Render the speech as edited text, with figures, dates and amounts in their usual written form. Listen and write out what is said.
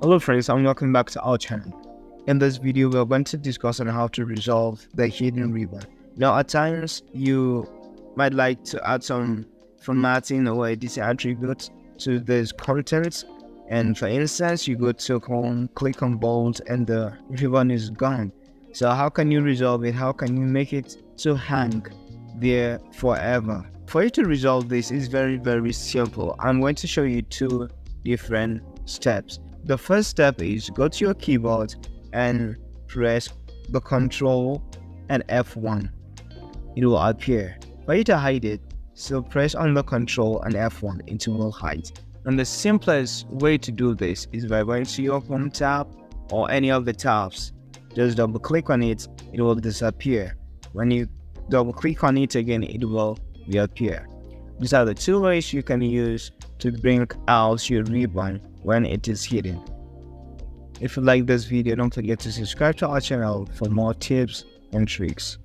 Hello friends, and welcome back to our channel. In this video, we're going to discuss on how to resolve the hidden ribbon. Now, at times, you might like to add some formatting or editing attributes to this content. And for instance, you go to home, click on bold, and the ribbon is gone. So how can you resolve it? How can you make it to hang there forever? For you to resolve this is very simple. I'm going to show you two different steps. The first step is go to your keyboard and press the Control and F1. It will appear. For you to hide it, so press on the Control and F1, it will hide. And the simplest way to do this is by going to your Home tab or any of the tabs. Just double click on it, it will disappear. When you double click on it again, it will reappear. These are the two ways you can use to bring out your ribbon when it is hidden. If you like this video, don't forget to subscribe to our channel for more tips and tricks.